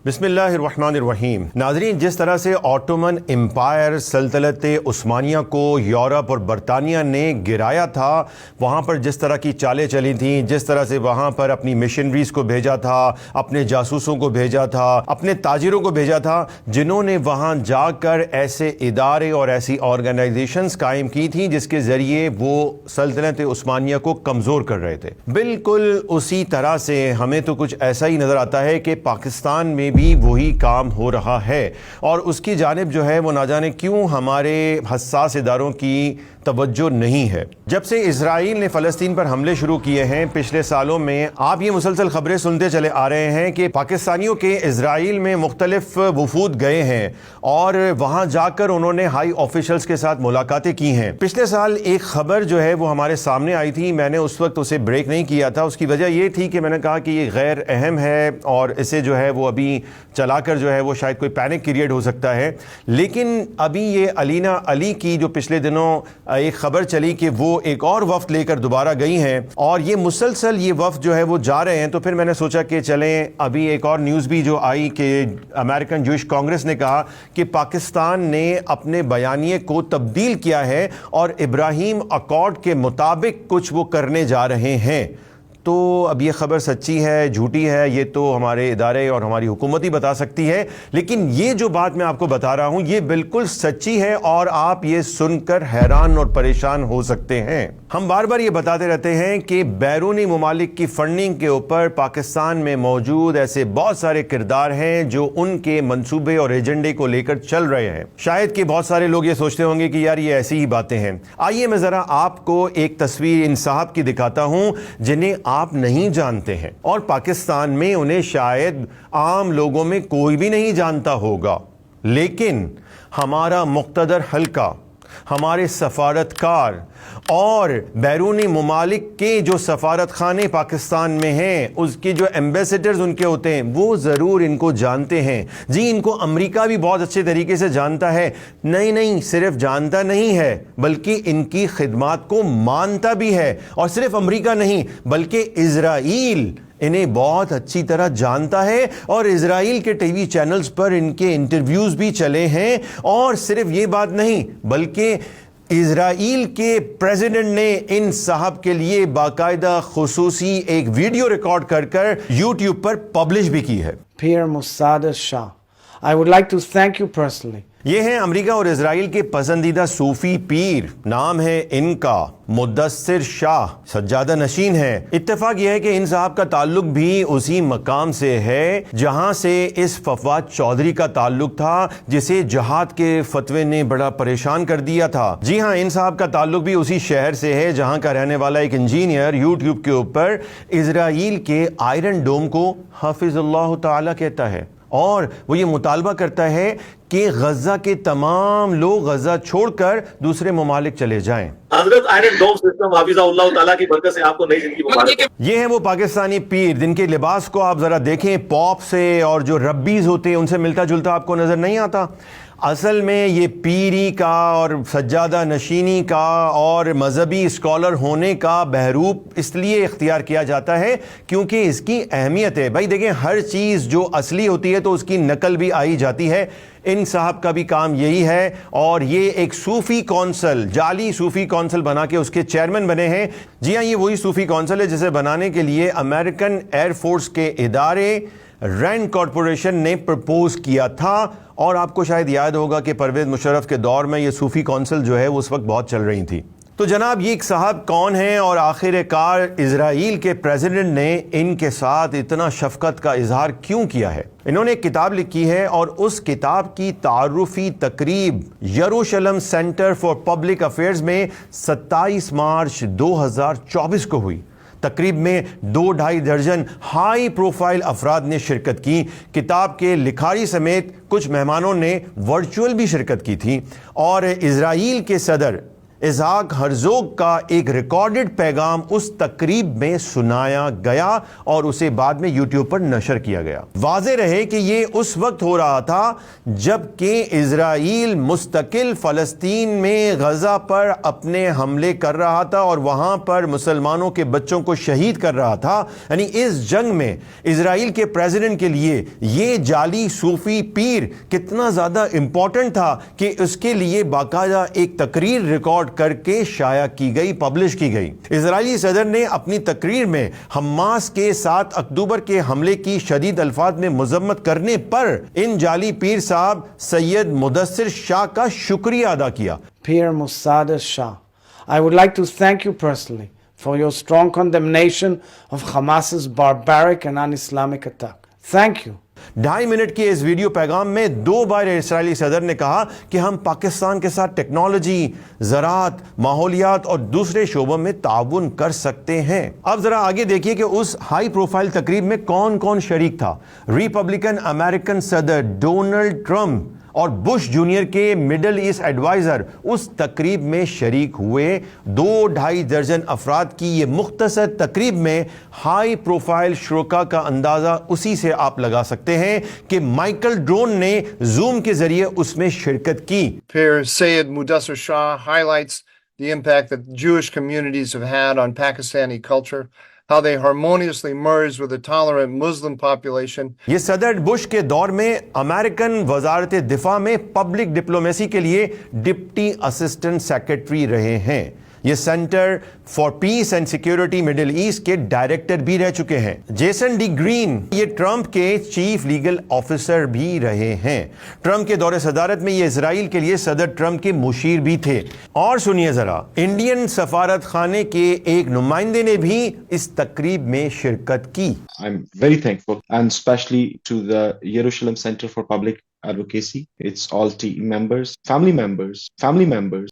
بسم اللہ الرحمن الرحیم۔ ناظرین، جس طرح سے آٹومن امپائر سلطنت عثمانیہ کو یورپ اور برطانیہ نے گرایا تھا، وہاں پر جس طرح کی چالیں چلی تھیں، جس طرح سے وہاں پر اپنی مشنریز کو بھیجا تھا، اپنے جاسوسوں کو بھیجا تھا، اپنے تاجروں کو بھیجا تھا، جنہوں نے وہاں جا کر ایسے ادارے اور ایسی آرگنائزیشنز قائم کی تھیں جس کے ذریعے وہ سلطنت عثمانیہ کو کمزور کر رہے تھے۔ بالکل اسی طرح سے ہمیں تو کچھ ایسا ہی نظر آتا ہے کہ پاکستان میں بھی وہی کام ہو رہا ہے، اور اس کی جانب جو ہے وہ نہ جانے کیوں ہمارے حساس اداروں کی توجہ نہیں ہے۔ جب سے اسرائیل نے فلسطین پر حملے شروع کیے ہیں پچھلے سالوں میں، آپ یہ مسلسل خبریں سنتے چلے آ رہے ہیں کہ پاکستانیوں کے اسرائیل میں مختلف وفود گئے ہیں اور وہاں جا کر انہوں نے ہائی آفیشلز کے ساتھ ملاقاتیں کی ہیں۔ پچھلے سال ایک خبر جو ہے وہ ہمارے سامنے آئی تھی، میں نے اس وقت اسے بریک نہیں کیا تھا۔ اس کی وجہ یہ تھی کہ میں نے کہا کہ یہ غیر اہم ہے اور اسے جو ہے وہ ابھی چلا کر جو ہے وہ شاید کوئی پینک کریٹ ہو سکتا ہے، لیکن ابھی یہ علینا علی کی جو پچھلے دنوں ایک خبر چلی کہ وہ ایک اور وفد لے کر دوبارہ گئی ہیں، اور یہ مسلسل یہ وفد جو ہے وہ جا رہے ہیں، تو پھر میں نے سوچا کہ چلیں ابھی ایک اور نیوز بھی جو آئی کہ امریکن جوئش کانگریس نے کہا کہ پاکستان نے اپنے بیانیے کو تبدیل کیا ہے اور ابراہیم اکارڈ کے مطابق کچھ وہ کرنے جا رہے ہیں۔ تو اب یہ خبر سچی ہے جھوٹی ہے یہ تو ہمارے ادارے اور ہماری حکومت ہی بتا سکتی ہے، لیکن یہ جو بات میں آپ کو بتا رہا ہوں یہ بالکل سچی ہے، اور آپ یہ سن کر حیران اور پریشان ہو سکتے ہیں۔ ہم بار بار یہ بتاتے رہتے ہیں کہ بیرونی ممالک کی فنڈنگ کے اوپر پاکستان میں موجود ایسے بہت سارے کردار ہیں جو ان کے منصوبے اور ایجنڈے کو لے کر چل رہے ہیں۔ شاید کہ بہت سارے لوگ یہ سوچتے ہوں گے کہ یار یہ ایسی ہی باتیں ہیں۔ آئیے میں ذرا آپ کو ایک تصویر ان صاحب کی دکھاتا ہوں جنہیں آپ نہیں جانتے ہیں، اور پاکستان میں انہیں شاید عام لوگوں میں کوئی بھی نہیں جانتا ہوگا، لیکن ہمارا مقتدر حلقہ، ہمارے سفارتکار اور بیرونی ممالک کے جو سفارت خانے پاکستان میں ہیں، اس کی جو ایمبیسڈرز ان کے ہوتے ہیں، وہ ضرور ان کو جانتے ہیں۔ جی ان کو امریکہ بھی بہت اچھے طریقے سے جانتا ہے، نہیں صرف جانتا نہیں ہے بلکہ ان کی خدمات کو مانتا بھی ہے، اور صرف امریکہ نہیں بلکہ اسرائیل انہیں بہت اچھی طرح جانتا ہے، اور اسرائیل کے ٹی وی چینلز پر ان کے انٹرویوز بھی چلے ہیں۔ اور صرف یہ بات نہیں بلکہ اسرائیل کے پریزیڈنٹ نے ان صاحب کے لیے باقاعدہ خصوصی ایک ویڈیو ریکارڈ کر یوٹیوب پر پبلش بھی کی ہے۔ Pir Musaddiq Shah, I would like to thank you personally. یہ ہیں امریکہ اور اسرائیل کے پسندیدہ صوفی پیر، نام ہے ان کا مدثر شاہ، سجادہ نشین ہے۔ اتفاق یہ ہے کہ ان صاحب کا تعلق بھی اسی مقام سے ہے جہاں سے اس فواد چودھری کا تعلق تھا جسے جہاد کے فتوے نے بڑا پریشان کر دیا تھا۔ جی ہاں، ان صاحب کا تعلق بھی اسی شہر سے ہے جہاں کا رہنے والا ایک انجینئر یوٹیوب کے اوپر اسرائیل کے آئرن ڈوم کو حافظ اللہ تعالی کہتا ہے، اور وہ یہ مطالبہ کرتا ہے کہ غزہ کے تمام لوگ غزہ چھوڑ کر دوسرے ممالک چلے جائیں۔ حضرت آئرن ڈوم سسٹم حافظ اللہ تعالیٰ کی برکت سے آپ کو نئی زندگی مبارک۔ یہ ہیں وہ پاکستانی پیر جن کے لباس کو آپ ذرا دیکھیں، پاپ سے اور جو ربیز ہوتے ہیں ان سے ملتا جلتا آپ کو نظر نہیں آتا؟ اصل میں یہ پیری کا اور سجادہ نشینی کا اور مذہبی اسکالر ہونے کا بہروپ اس لیے اختیار کیا جاتا ہے کیونکہ اس کی اہمیت ہے۔ بھائی دیکھیں، ہر چیز جو اصلی ہوتی ہے تو اس کی نقل بھی آئی جاتی ہے۔ ان صاحب کا بھی کام یہی ہے، اور یہ ایک صوفی کونسل، جعلی صوفی کونسل بنا کے اس کے چیئرمین بنے ہیں۔ جی ہاں، یہ وہی صوفی کونسل ہے جسے بنانے کے لیے امریکن ایئر فورس کے ادارے رینڈ کارپوریشن نے پرپوز کیا تھا، اور آپ کو شاید یاد ہوگا کہ پرویز مشرف کے دور میں یہ صوفی کونسل جو ہے وہ اس وقت بہت چل رہی تھی۔ تو جناب یہ ایک صاحب کون ہیں، اور آخر کار اسرائیل کے پریزیڈنٹ نے ان کے ساتھ اتنا شفقت کا اظہار کیوں کیا ہے؟ انہوں نے ایک کتاب لکھی ہے، اور اس کتاب کی تعارفی تقریب یروشلم سینٹر فار پبلک افیئرز میں 27 مارچ 2024 کو ہوئی۔ تقریب میں 2-2.5 درجن ہائی پروفائل افراد نے شرکت کی۔ کتاب کے لکھاری سمیت کچھ مہمانوں نے ورچوئل بھی شرکت کی تھی، اور اسرائیل کے صدر اسحاق ہرزوگ کا ایک ریکارڈڈ پیغام اس تقریب میں سنایا گیا اور اسے بعد میں یوٹیوب پر نشر کیا گیا۔ واضح رہے کہ یہ اس وقت ہو رہا تھا جب کہ اسرائیل مستقل فلسطین میں غزہ پر اپنے حملے کر رہا تھا اور وہاں پر مسلمانوں کے بچوں کو شہید کر رہا تھا۔ یعنی اس جنگ میں اسرائیل کے پریزیڈنٹ کے لیے یہ جعلی صوفی پیر کتنا زیادہ امپورٹنٹ تھا کہ اس کے لیے باقاعدہ ایک تقریر ریکارڈ کر کے شائع کی گئی، پبلش کی گئی۔ اسرائیلی صدر نے اپنی تقریر میں حماس کے 7 اکتوبر کے حملے کی شدید الفاظ میں مذمت کرنے پر ان جعلی پیر صاحب سید مدثر شاہ کا شکریہ ادا کیا۔ Pir Musaddar Shah, I would like to thank you personally for your strong condemnation of Hamas's barbaric and un-Islamic attack. Thank you. 2.5 minute کے اس ویڈیو پیغام میں 2 بار اسرائیلی صدر نے کہا کہ ہم پاکستان کے ساتھ ٹیکنالوجی، زراعت، ماحولیات اور دوسرے شعبوں میں تعاون کر سکتے ہیں۔ اب ذرا آگے دیکھیے کہ اس ہائی پروفائل تقریب میں کون کون شریک تھا۔ ریپبلکن امریکن صدر ڈونلڈ ٹرمپ اور بش جونیئر کے مڈل ایسٹ ایڈوائزر اس تقریب میں شریک ہوئے۔ 2-2.5 درجن افراد کی یہ مختصر تقریب میں ہائی پروفائل شرکا کا اندازہ اسی سے آپ لگا سکتے ہیں کہ مائیکل ڈرون نے زوم کے ذریعے اس میں شرکت کی۔ Pir Syed Mudassir Shah highlights the impact that Jewish communities have had on Pakistani culture, how they harmoniously merged with a tolerant Muslim population. یہ صدر بش کے دور میں امریکن وزارت دفاع میں پبلک ڈپلومیسی کے لیے ڈپٹی اسسٹنٹ سیکرٹری رہے ہیں۔ یہ centre for peace and security Middle East کے ڈائریکٹر بھی رہ چکے ہیں۔ جیسن ڈی گرین یہ ٹرمپ کے چیف لیگل آفیسر بھی رہے ہیں۔ ٹرمپ کے دور صدارت میں یہ اسرائیل کے لیے صدر ٹرمپ کے مشیر بھی تھے۔ اور سنیے ذرا، انڈین سفارت خانے کے ایک نمائندے نے بھی اس تقریب میں شرکت کی۔ I'm very thankful, and especially to the Jerusalem Center for Public Advocacy, its all team members, family members,